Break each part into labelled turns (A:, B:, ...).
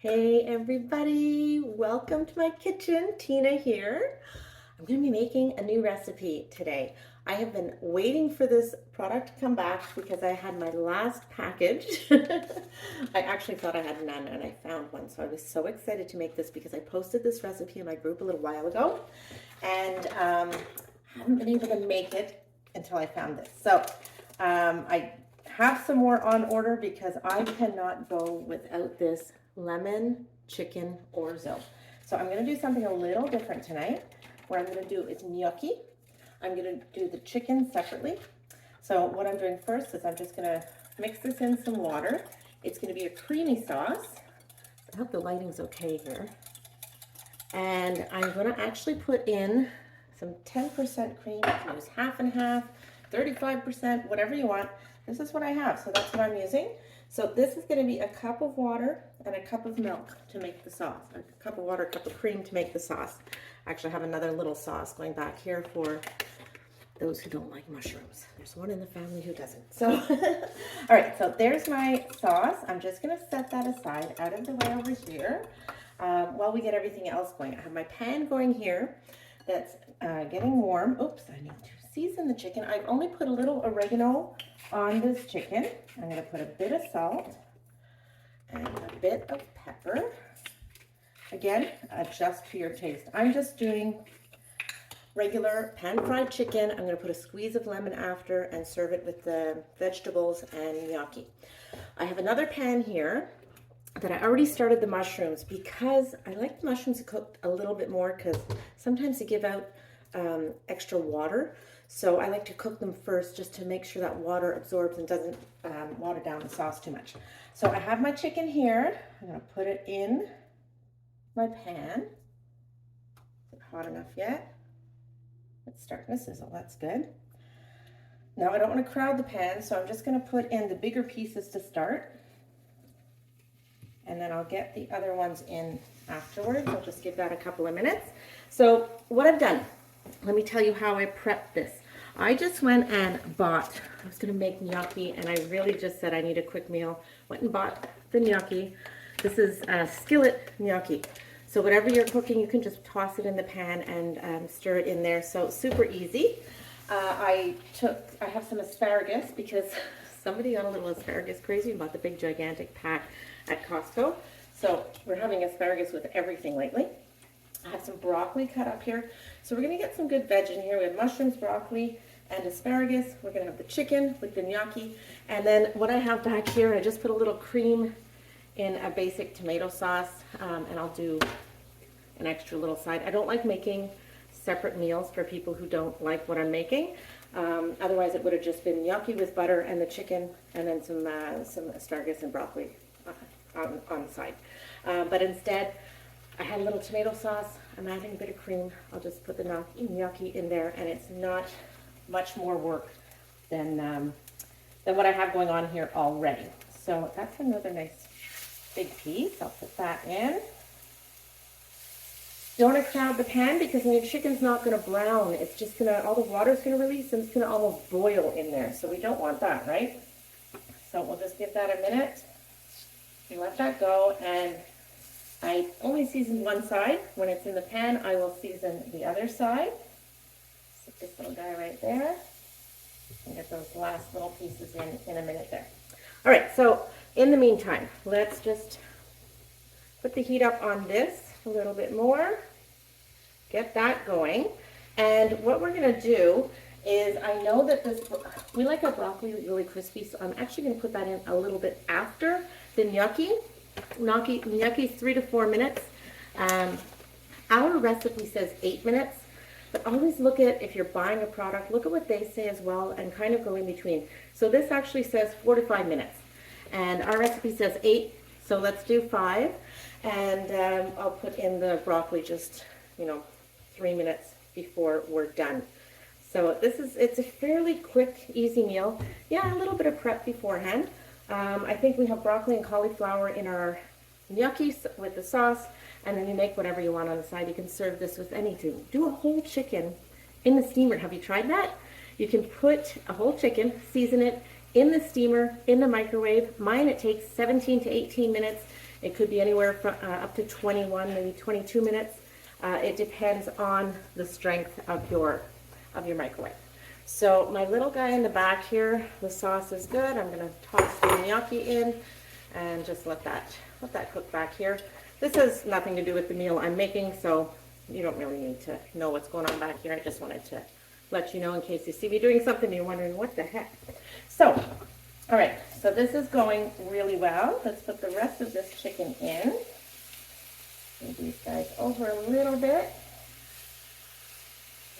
A: Hey everybody, welcome to my kitchen. Tina here. I'm going to be making a new recipe today. I have been waiting for this product to come back because I had my last package. I actually thought I had none and I found one, so I was so excited to make this because I posted this recipe in my group a little while ago and haven't been able to make it until I found this. So I have some more on order because I cannot go without this lemon chicken orzo. So I'm going to do something a little different tonight. What I'm going to do is gnocchi. I'm going to do the chicken separately. So what I'm doing first is I'm just going to mix this in some water. It's going to be a creamy sauce. I hope the lighting's okay here. And I'm going to actually put in some 10% cream. You can use half and half, 35%, whatever you want. This is what I have, so that's what I'm using. So this is going to be a cup of water and a cup of milk to make the sauce. A cup of water, a cup of cream to make the sauce. I actually have another little sauce going back here for those who don't like mushrooms. There's one in the family who doesn't. So, all right, so there's my sauce. I'm just going to set that aside out of the way over here while we get everything else going. I have my pan going here that's getting warm. Oops, I need to season the chicken. I've only put a little oregano on this chicken. I'm going to put a bit of salt and a bit of pepper. Again, adjust to your taste. I'm just doing regular pan-fried chicken. I'm going to put a squeeze of lemon after and serve it with the vegetables and gnocchi. I have another pan here that I already started the mushrooms because I like the mushrooms cooked a little bit more because sometimes they give out extra water. So I like to cook them first just to make sure that water absorbs and doesn't water down the sauce too much. So I have my chicken here. I'm going to put it in my pan. Is it hot enough yet? It's starting to sizzle. That's good. Now I don't want to crowd the pan, so I'm just going to put in the bigger pieces to start. And then I'll get the other ones in afterwards. I'll just give that a couple of minutes. So what I've done, let me tell you how I prepped this. I just went and bought, I was going to make gnocchi, and I really just said I need a quick meal. Went and bought the gnocchi. This is a skillet gnocchi. So whatever you're cooking, you can just toss it in the pan and stir it in there. So super easy. I have some asparagus because somebody got a little asparagus crazy and bought the big gigantic pack at Costco. So we're having asparagus with everything lately. I have some broccoli cut up here. So we're going to get some good veg in here. We have mushrooms, broccoli, and asparagus. We're going to have the chicken with the gnocchi. And then what I have back here, I just put a little cream in a basic tomato sauce, and I'll do an extra little side. I don't like making separate meals for people who don't like what I'm making. Otherwise it would have just been gnocchi with butter and the chicken and then some asparagus and broccoli on the side. But instead, I had a little tomato sauce. I'm adding a bit of cream. I'll just put the gnocchi in there, and it's not much more work than what I have going on here already. So that's another nice big piece. I'll put that in. Don't want to crowd the pan because when your chicken's not going to brown, it's just going to, all the water's going to release and it's going to almost boil in there. So we don't want that, right? So we'll just give that a minute. We let that go, and I only seasoned one side. When it's in the pan, I will season the other side. Stick this little guy right there. And get those last little pieces in a minute there. All right, so in the meantime, let's just put the heat up on this a little bit more. Get that going. And what we're going to do is, I know that we like our broccoli really crispy, so I'm actually going to put that in a little bit after the gnocchi. Gnocchi is 3 to 4 minutes. Our recipe says 8 minutes, but always look at, if you're buying a product, look at what they say as well and kind of go in between. So this actually says 4 to 5 minutes, and our recipe says 8, so let's do 5. And I'll put in the broccoli just, 3 minutes before we're done. So it's a fairly quick, easy meal. Yeah, a little bit of prep beforehand. I think we have broccoli and cauliflower in our gnocchi with the sauce, and then you make whatever you want on the side. You can serve this with anything. Do a whole chicken in the steamer. Have you tried that? You can put a whole chicken, season it in the steamer, in the microwave. Mine, it takes 17 to 18 minutes. It could be anywhere from up to 21, maybe 22 minutes. It depends on the strength of your microwave. So my little guy in the back here, the sauce is good. I'm going to toss the gnocchi in and just let that cook back here. This has nothing to do with the meal I'm making, so you don't really need to know what's going on back here. I just wanted to let you know in case you see me doing something and you're wondering what the heck. So, all right, so this is going really well. Let's put the rest of this chicken in. Move these guys over a little bit.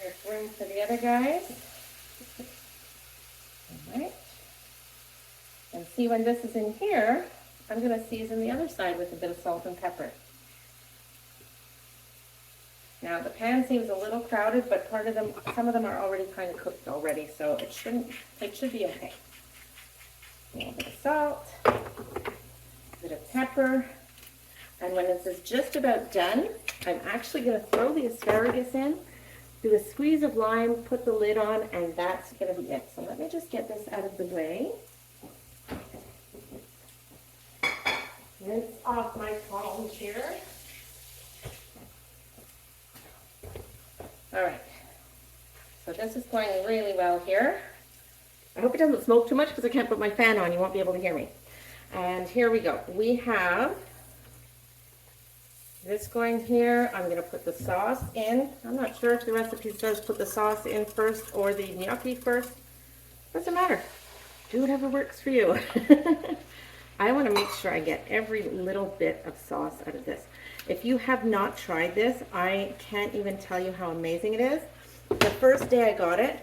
A: There's room for the other guys. All right. And see, when this is in here, I'm going to season the other side with a bit of salt and pepper. Now the pan seems a little crowded, but some of them are already kind of cooked already, so it should be okay. A little bit of salt, a bit of pepper, and when this is just about done, I'm actually going to throw the asparagus in, do a squeeze of lime, put the lid on, and that's going to be it. So let me just get this out of the way. Rinse off my tongs here. All right, so this is going really well here. I hope it doesn't smoke too much because I can't put my fan on. You won't be able to hear me. And here we go. We have this going here. I'm going to put the sauce in. I'm not sure if the recipe says put the sauce in first or the gnocchi first. Doesn't matter. Do whatever works for you. I want to make sure I get every little bit of sauce out of this. If you have not tried this, I can't even tell you how amazing it is. The first day I got it,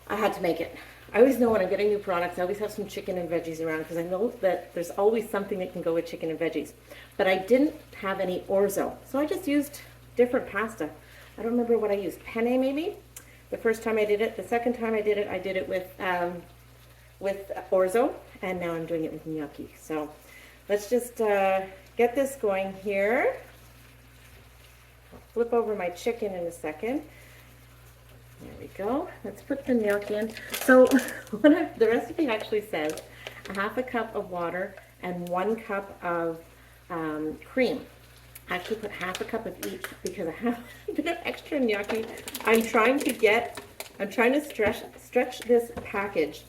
A: I had to make it. I always know when I'm getting new products, I always have some chicken and veggies around because I know that there's always something that can go with chicken and veggies. But I didn't have any orzo, so I just used different pasta. I don't remember what I used. Penne maybe? The first time I did it. The second time I did it with orzo, and now I'm doing it with gnocchi. So let's just get this going here. I'll flip over my chicken in a second. There we go. Let's put the gnocchi in. So the recipe actually says a half a cup of water and 1 cup of cream. I actually put half a cup of each because I have a bit of extra gnocchi. I'm trying to stretch this package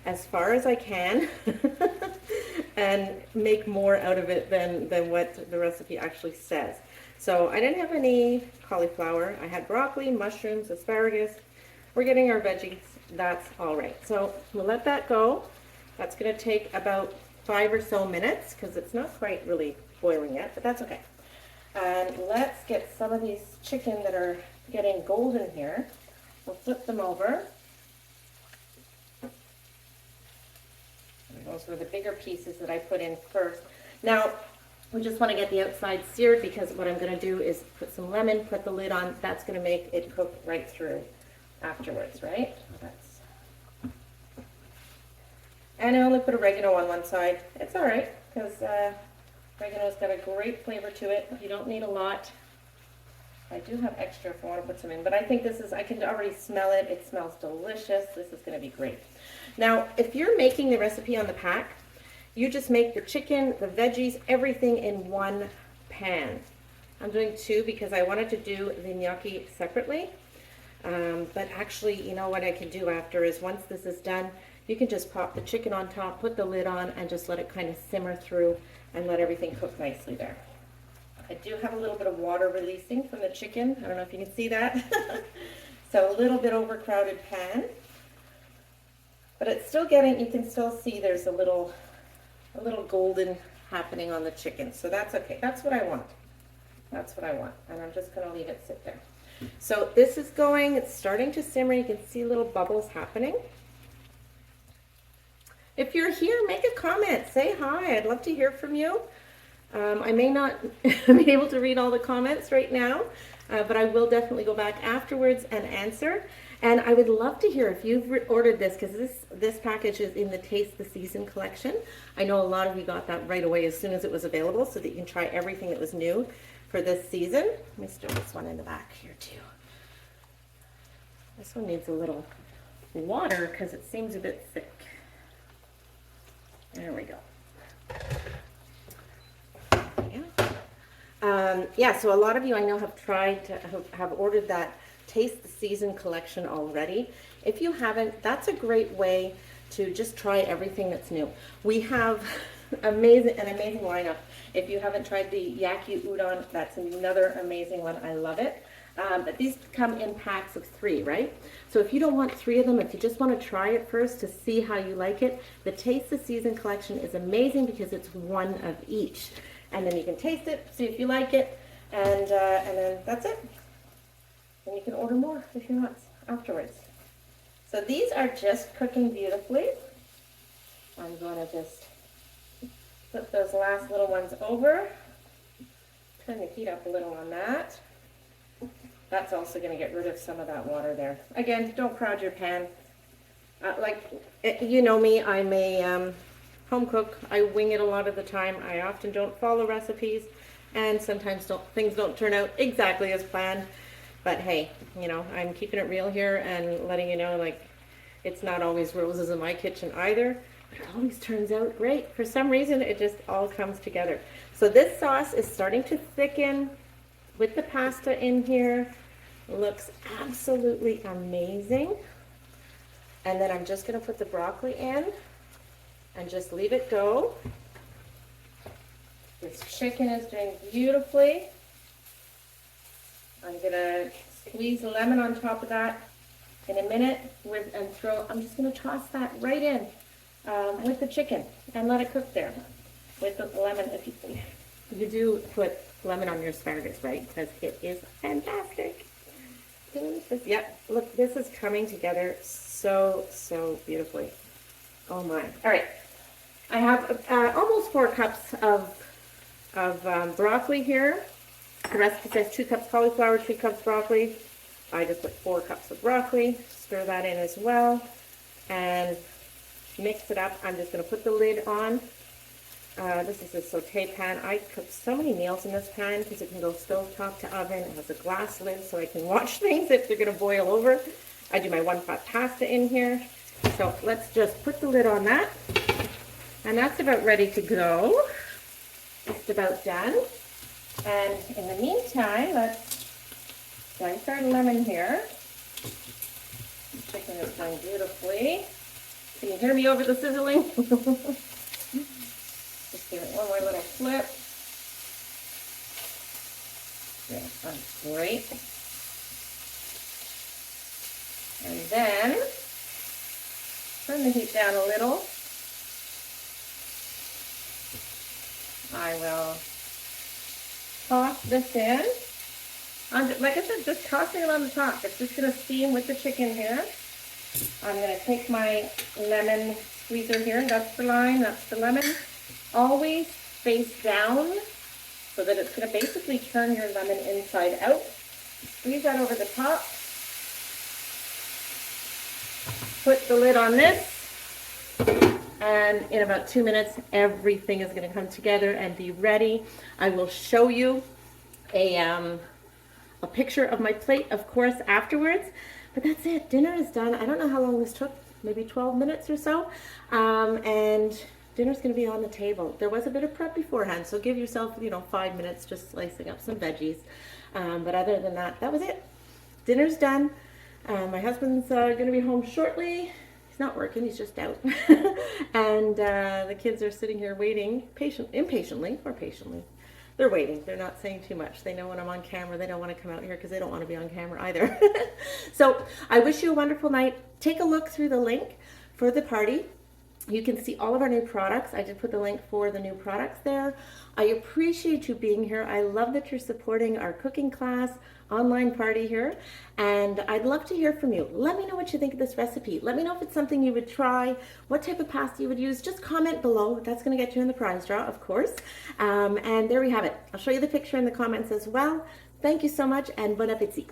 A: as far as I can and make more out of it than what the recipe actually says. So I didn't have any cauliflower. I had broccoli, mushrooms, asparagus. We're getting our veggies. That's all right. So we'll let that go. That's going to take about 5 or so minutes because it's not quite really boiling yet, but that's okay. And let's get some of these chicken that are getting golden here. We'll flip them over. Those were the bigger pieces that I put in first. Now, we just want to get the outside seared because what I'm going to do is put some lemon, put the lid on. That's going to make it cook right through afterwards, right? And I only put oregano on one side. It's all right because oregano's got a great flavor to it. You don't need a lot. I do have extra if I want to put some in, but I think I can already smell it. It smells delicious. This is going to be great. Now, if you're making the recipe on the pack, you just make the chicken, the veggies, everything in one pan. I'm doing 2 because I wanted to do the gnocchi separately. But actually, you know what I can do after is once this is done, you can just pop the chicken on top, put the lid on, and just let it kind of simmer through and let everything cook nicely there. I do have a little bit of water releasing from the chicken. I don't know if you can see that. So a little bit overcrowded pan. But it's still you can still see there's a little golden happening on the chicken. So that's okay. That's what I want. That's what I want. And I'm just going to leave it sit there. So this is it's starting to simmer. You can see little bubbles happening. If you're here, make a comment. Say hi. I'd love to hear from you. I may not be able to read all the comments right now, but I will definitely go back afterwards and answer. And I would love to hear if you've ordered this, because this package is in the Taste the Season collection. I know a lot of you got that right away as soon as it was available so that you can try everything that was new for this season. Let me stir this one in the back here too. This one needs a little water because it seems a bit thick. There we go. Yeah, so a lot of you I know have tried to have ordered that Taste the Season collection already. If you haven't, that's a great way to just try everything that's new. We have an amazing lineup. If you haven't tried the Yaki Udon, that's another amazing one. I love it. But these come in packs of 3, right? So if you don't want 3 of them, if you just want to try it first to see how you like it, the Taste the Season collection is amazing because it's 1 of each. And then you can taste it, see if you like it, and then that's it. And you can order more if you want afterwards. So these are just cooking beautifully. I'm going to just flip those last little ones over. Turn the heat up a little on that. That's also going to get rid of some of that water there. Again, don't crowd your pan. You know me, I'm a home cook. I wing it a lot of the time. I often don't follow recipes, and sometimes things don't turn out exactly as planned. But hey, you know, I'm keeping it real here and letting you know, like, it's not always roses in my kitchen either. But it always turns out great. For some reason, it just all comes together. So this sauce is starting to thicken with the pasta in here. Looks absolutely amazing. And then I'm just going to put the broccoli in and just leave it go. This chicken is doing beautifully. I'm going to squeeze the lemon on top of that in a minute I'm just going to toss that right in with the chicken and let it cook there with the lemon. If you do put lemon on your asparagus, right? Because it is fantastic. Yep, look, this is coming together so beautifully. Oh my. All right, I have almost 4 cups of broccoli here. The recipe says 2 cups cauliflower, 2 cups broccoli. I just put 4 cups of broccoli. Stir that in as well and mix it up. I'm just going to put the lid on. This is a saute pan. I cook so many meals in this pan because it can go stovetop to oven. It has a glass lid so I can watch things if they're going to boil over. I do my 1-pot pasta in here. So let's just put the lid on that. And that's about ready to go. Just about done. And in the meantime, let's dice our lemon here. The chicken is done beautifully. Can you hear me over the sizzling? Just give it one more little flip. Yeah, that's great. And then turn the heat down a little. I will toss this in. Like I said, just tossing it on the top. It's just going to steam with the chicken here. I'm going to take my lemon squeezer here. That's the lime, that's the lemon. Always face down so that it's going to basically turn your lemon inside out. Squeeze that over the top. Put the lid on this. And in about 2 minutes, everything is going to come together and be ready. I will show you a picture of my plate, of course, afterwards. But that's it. Dinner is done. I don't know how long this took, maybe 12 minutes or so. And dinner's going to be on the table. There was a bit of prep beforehand, so give yourself, 5 minutes just slicing up some veggies. But other than that, that was it. Dinner's done. My husband's going to be home shortly. He's not working, he's just out. And the kids are sitting here waiting, impatiently or patiently. They're waiting. They're not saying too much. They know when I'm on camera. They don't want to come out here because they don't want to be on camera either. So I wish you a wonderful night. Take a look through the link for the party. You can see all of our new products. I did put the link for the new products there. I appreciate you being here. I love that you're supporting our cooking class online party here. And I'd love to hear from you. Let me know what you think of this recipe. Let me know if it's something you would try, what type of pasta you would use. Just comment below. That's going to get you in the prize draw, of course. And there we have it. I'll show you the picture in the comments as well. Thank you so much, and bon appétit.